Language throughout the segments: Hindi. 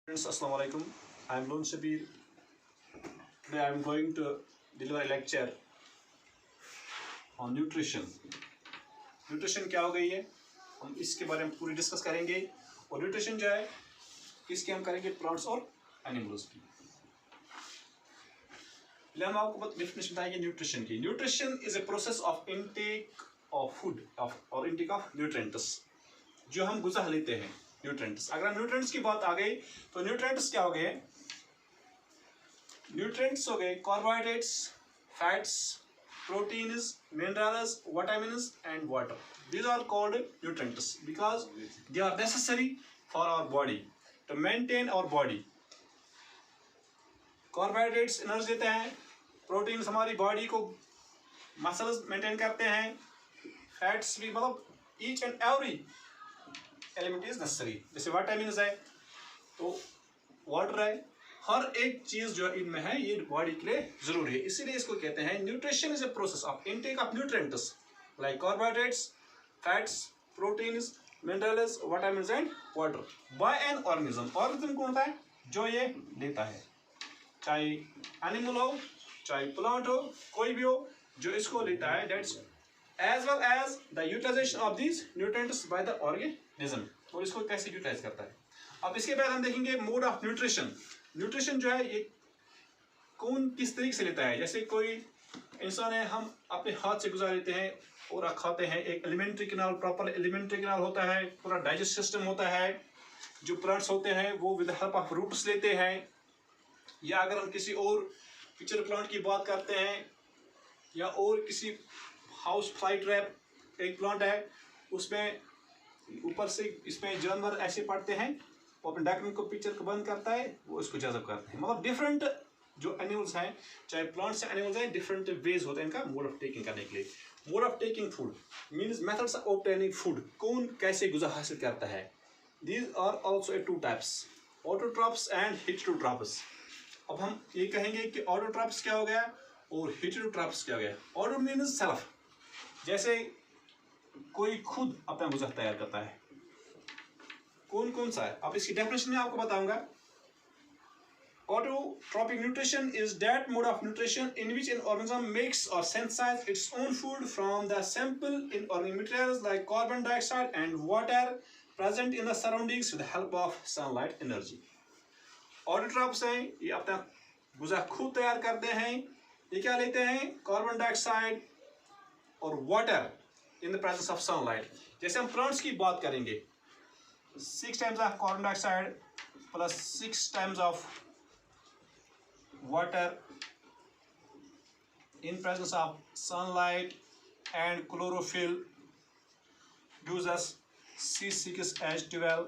Friends, Assalamu alaikum. I am Lon Shabir. Today I am going to deliver a lecture on nutrition. Nutrition क्या हो गई है, हम इसके बारे में पूरी डिस्कस करेंगे। और न्यूट्रिशन जो है इसकी हम करेंगे प्लांट्स और एनिमल्स की। पहले हम आपको डेफिनेशन बताएंगे न्यूट्रिशन की। Nutrition is a process of intake of food और इनटेक ऑफ न्यूट्रिएंट्स, जो हम गुज़ा लेते हैं। न्यूट्रिएंट्स, अगर न्यूट्रिएंट्स की बात आ गई तो न्यूट्रिएंट्स क्या हो गए? न्यूट्रिएंट्स हो गए carbohydrates, fats, proteins, minerals, vitamins and water. These are called nutrients because they are necessary for our body to maintain our body. Carbohydrates energy देते हैं, प्रोटीन्स हमारी बॉडी को मसल्स मेंटेन करते हैं, फैट्स भी, मतलब each and every element is necessary. जैसे विटामिन्स है तो वाटर है, हर एक चीज जो इनमें है ये बॉडी के लिए जरूरी है। इसीलिए इसको कहते हैं nutrition is a process of intake of nutrients like carbohydrates, fats, proteins, minerals, vitamins and water bye an organism. Organism कौन होता है? जो ये लेता है, चाहे एनिमल हो चाहे प्लांट हो, कोई भी हो, जो इसको लेता है। That's as well as the utilization of these nutrients by the organism, और इसको कैसे यूटिलाइज करता है। अब इसके बाद हम देखेंगे मोड ऑफ न्यूट्रिशन। न्यूट्रिशन जो है ये कौन किस तरीके से लेता है। जैसे कोई इंसान है, हम अपने हाथ से गुजार लेते हैं और खाते हैं। एक alimentary canal, proper alimentary canal होता है, पूरा डाइजेस्ट सिस्टम होता है। जो प्लांट्स होते हैं वो विद हेल्प ऑफ रूट्स लेते हैं। या अगर हम किसी और पिक्चर प्लांट की बात करते हैं या और किसी हाउस फ्लाई ट्रैप एक प्लांट है, उसमें ऊपर से इसमें जानवर ऐसे पड़ते हैं, वो अपने डॉक्यूमेंट को पिक्चर को बंद करता है, वो इसको जज़ब करते हैं। मतलब डिफरेंट जो एनिमल्स हैं, चाहे प्लांट्स या एनिमल्स हैं, डिफरेंट वेज होते हैं इनका मोड ऑफ टेकिंग करने के लिए। Mode of taking food means methods of obtaining food, कौन कैसे गुज़ा हासिल करता है। These are also a two types, autotrophs and heterotrophs. अब हम ये कहेंगे कि ऑटोट्रॉप्स क्या हो गया और हेटेरोट्रॉप्स क्या हो गया। ऑटो मीन्स सेल्फ, जैसे कोई खुद अपना गुज़ा तैयार करता है। कौन कौन सा है, अब इसकी डेफिनेशन में आपको बताऊंगा। Autotrophic nutrition is that mode of nutrition in which an organism makes or synthesizes its own food from the simple inorganic materials like carbon dioxide and water present in the surroundings with the help of sunlight energy. Autotrophs हैं, ये अपना गुज़ा खुद तैयार करते हैं। ये क्या लेते हैं? कार्बन डाइऑक्साइड और water in the presence of sunlight. जैसे हम प्लांट्स की बात करेंगे, 6 times of carbon dioxide plus 6 times of water in presence of sunlight and chlorophyll gives us C6H12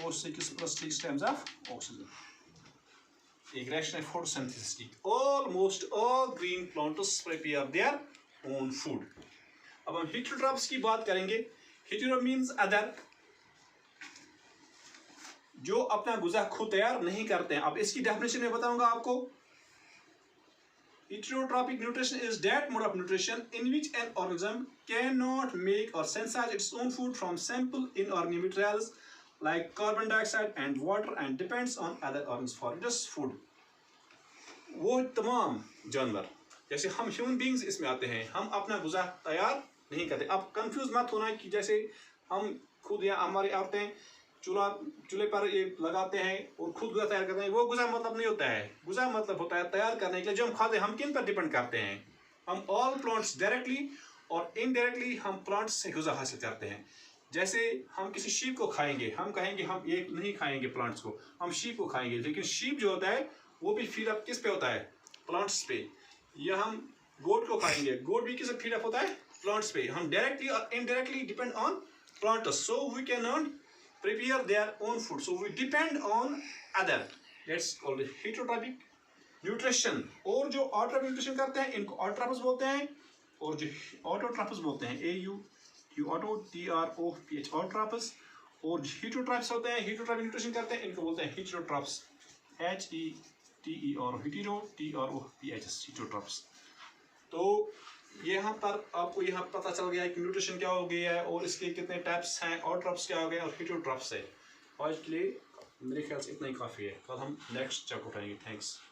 और 6 plus 6 टाइम्स ऑफ ऑक्सीजन। एक रिएक्शन है फोटोसिंथेसिस की। Almost all green plants prepare their own food. अब हम हेटेरोट्रॉप्स की बात करेंगे। हेटेरो मीन्स अदर, जो अपना गुज़ा खुद तैयार नहीं करते हैं। अब इसकी डेफिनेशन में बताऊंगा आपको। Heterotrophic nutrition is that mode of nutrition in which an organism cannot make or synthesize its own food from simple inorganic materials like carbon dioxide and water and depends on other organisms for its food. वो तमाम जानवर, जैसे हम ह्यूमन बींग्स इसमें आते हैं, हम अपना गुज़ा तैयार नहीं करते। अब कंफ्यूज मत होना कि जैसे हम खुद या हमारी औरतें चूल्हे पर ये लगाते हैं और खुद गुज़ा तैयार करते हैं, वो गुज़ा मतलब नहीं होता है। गुज़ा मतलब होता है तैयार करने के लिए जो हम खाते हैं। हम किन पर डिपेंड करते हैं? हम ऑल प्लांट्स डायरेक्टली और इनडायरेक्टली हम प्लांट्स से गुज़ा हासिल करते हैं। जैसे हम किसी शीप को खाएंगे, हम कहेंगे हम ये नहीं खाएंगे प्लांट्स को, हम शीप को खाएंगे। लेकिन शीप जो होता है वो भी फीड अप किस पे होता है? प्लांट्स पे। या हम गोट को खाएंगे, गोट भी किस फीड अप होता है? प्लांट्स पे। हम डायरेक्टली और indirectly depend on plants, so we can not prepare their own food, so we depend on other. That's called heterotrophic nutrition. और जो autotrophic nutrition करते हैं इनको autotrophs बोलते हैं, और जो autotrophs बोलते हैं AUTROPH autotrophs। और जो heterotrophs होते हैं, heterotrophic nutrition करते हैं, इनको बोलते हैं heterotrophs, HETE और heterotrophs heterotrophs। तो यहाँ पर आपको यहाँ पता चल गया है कि न्यूट्रिशन क्या हो गया है और इसके कितने टाइप्स हैं, ऑटोट्रॉप्स क्या हो गए और हेटेरोट्रॉप्स है। आज के लिए मेरे ख्याल से इतना ही काफ़ी है, कल हम नेक्स्ट चैप्टर उठाएंगे। थैंक्स।